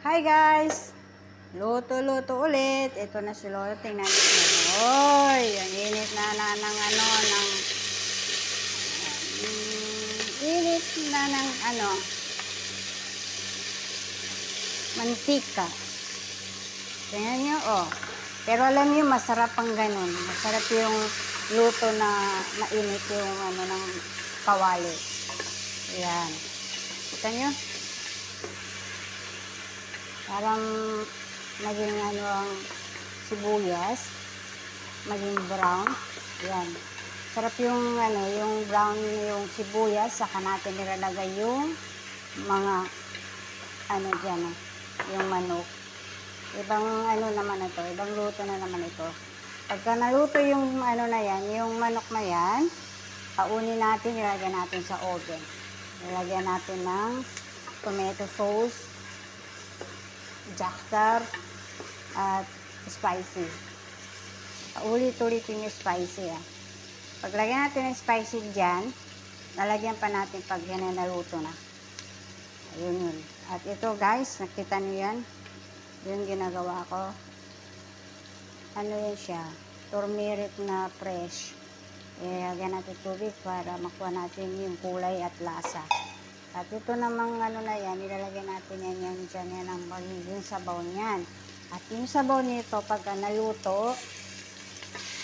Hi guys! Luto-luto ulit. Ito na si Lolo. Tingnan niyo. Oy! Ang init na ng init na ng mantika. Tingnan niyo, oh. Pero alam niyo, masarap ang ganun. Masarap yung luto na mainit yung ng kawali. Ayan. Kita niyo? Parang maging ang sibuyas, maging brown. Yan. Sarap yung yung brown yung sibuyas, saka natin nilalagay yung mga diyan, yung manok. Ibang naman ito, ibang luto na naman ito. Pagka naluto yung na yan, yung manok na yan, paunin natin, ilagyan natin sa oven. Ilagyan natin ng tomato sauce, jacktar, at spicy. Ulit-ulitin yung spicy. Paglagyan natin ng spicy dyan, lalagyan pa natin pag yan na naluto na. Ayun yun. At ito guys, nakita nyo yan. Yung ginagawa ko. Yan siya. Turmeric na fresh. Lagyan natin tubig para makuha natin yung kulay at lasa. At ito namang na yan, nilalagay natin yan dyan yan ang magiging sabaw niyan. At yung sabaw nito, pagka naluto,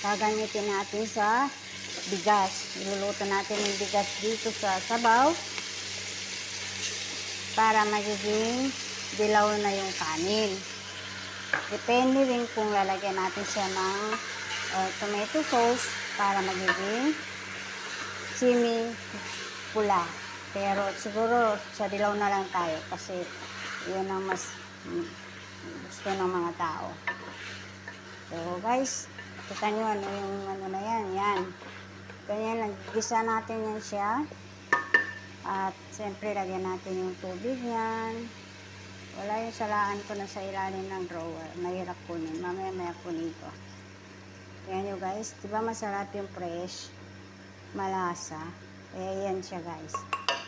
gagamitin natin sa bigas. Niluluto natin yung bigas dito sa sabaw para magiging dilaw na yung kanin. Depende rin kung lalagyan natin siya ng tomato sauce para magiging semi pula. Pero siguro sa dilaw na lang tayo kasi yun ang mas gusto ng mga tao. So guys, kita nyo yung na yan. Yan. Ganyan, nagigisa natin yan siya. At siyempre lagyan natin yung tubig yan. Wala yung salaan ko na sa ilalim ng drawer. Mahirap kunin. Mamaya kunin ko. Yan nyo guys. Diba masarap yung fresh? Malasa. Yan siya guys.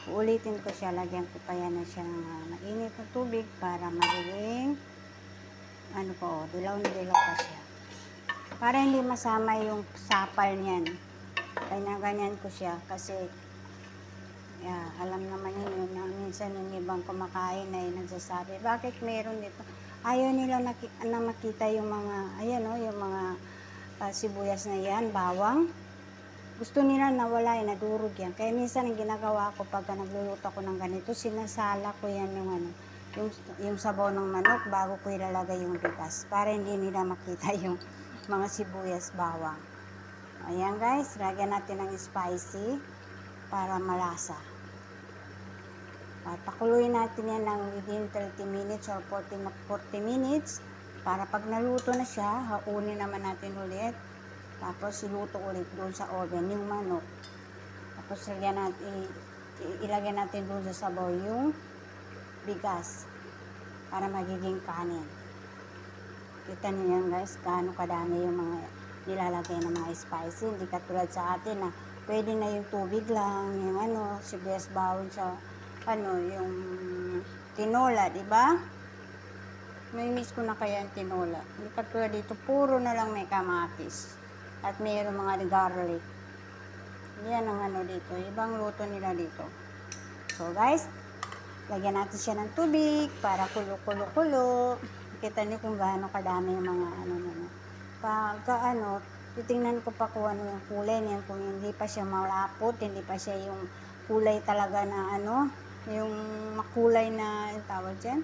Uulitin ko siya, lagyan ko pa yan na siya ng mainit na tubig para magiging dilaw na dilaw pa siya. Para hindi masama yung sapal niyan. Ganyan ko siya kasi alam naman yun na minsan yung ibang kumakain ay nagsasabi, bakit meron dito? Ayaw nila na makita yung mga, yung mga sibuyas na yan, bawang. Gusto nila nawala, nadurog yan. Kaya minsan ang ginagawa ko pagka nagluluto ako ng ganito, sinasala ko yan yung sabaw ng manok bago ko ilalagay yung bigas para hindi nila makita yung mga sibuyas, bawang. Ayan guys, lagyan natin ng spicy para malasa. At pakuluin natin yan ng within 30 minutes or 40 minutes para pag naluto na siya, haunin naman natin ulit. Tapos iluto ulit doon sa oven yung manok. Tapos ilagyan natin doon sa sabaw yung bigas para magiging kanin. Kita niyo yan guys, gaano kadami yung mga nilalagay ng mga spicy. Hindi katulad sa atin na pwede na yung tubig lang, yung sibuyas bawang sa yung tinola, di ba? May miss ko na kaya yung tinola. Hindi katulad dito, puro na lang may kamatis. At mayroong mga garlic. Yan ang dito. Ibang luto nila dito. So guys, lagyan natin siya ng tubig para kulo-kulo-kulo. Kita niyo kung gaano kadami yung mga Pagka titingnan ko pa kung yung kulay niya. Kung hindi pa siya malapot, hindi pa siya yung kulay talaga na yung makulay na yung tawag dyan.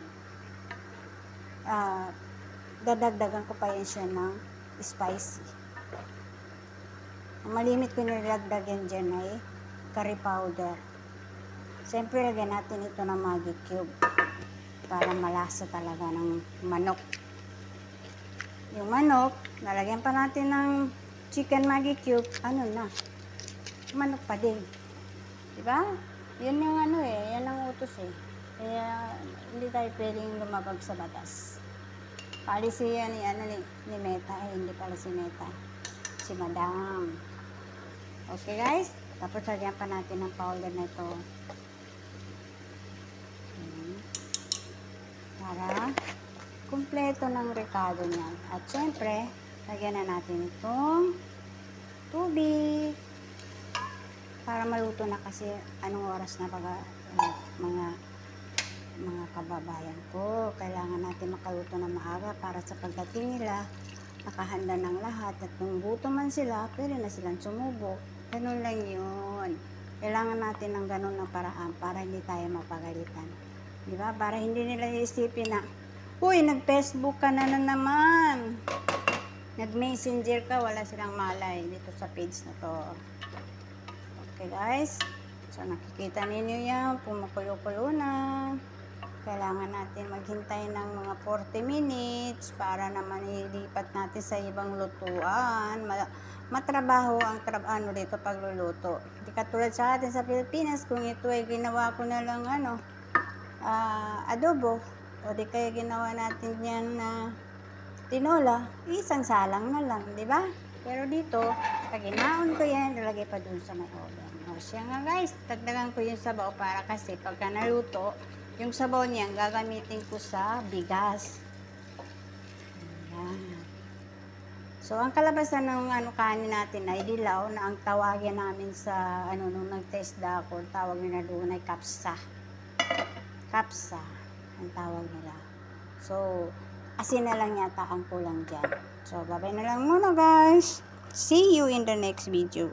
Dadagdagan ko pa yan siya ng spicy. Ang malimit ko nilagdagan dyan ay curry powder. Siyempre, lagyan natin ito ng Maggi cube para malasa talaga ng manok. Yung manok, nalagyan pa natin ng chicken Maggi cube, manok pa din. Diba? Yan yung yan ang utos Kaya, hindi tayo pwedeng lumabag sa batas. Policy yan ni Meta, hindi pala si Meta. Si Madam. Okay guys, tapos lagyan pa natin ng powder na ito. Para kumpleto ng rekado niyan. At syempre, lagyan na natin itong tubig para maluto na kasi anong oras na mga kababayan ko. Kailangan natin makaluto na maaga para sa pagdating nila, nakahanda ng lahat at kung gutom man sila, pwede na silang sumubok. Ganun lang yun. Kailangan natin ng ganun na paraan para hindi tayo mapagalitan. Di ba? Para hindi nila iisipin na, uy, nag-Facebook ka na naman. Nag-messenger ka, wala silang malay dito sa page na to. Okay guys, so nakikita ninyo yan, pumukulo-kulo na. Kailangan natin maghintay ng mga 40 minutes para naman ilipat natin sa ibang lutuan. Matrabaho ang dito pagluluto. Hindi katulad sa atin sa Pilipinas, kung ito ay ginawa ko na lang adobo, o di kaya ginawa natin yan na tinola, isang salang na lang, di ba? Pero dito, pag inaon ko yan, nalagay pa dun sa may oven. O siya nga guys, dagdagan ko yung sabaw para kasi pagka naluto, yung sabaw niyan gagamitin ko sa bigas. Ayan. So, ang kalabasan ng kanin natin ay dilaw na ang tawagin namin sa nung nag-test ako, tawag nila doon ay kapsa. Kapsa ang tawag nila. So, asin na lang yata ang kulang dyan. So, babay na lang muna guys. See you in the next video.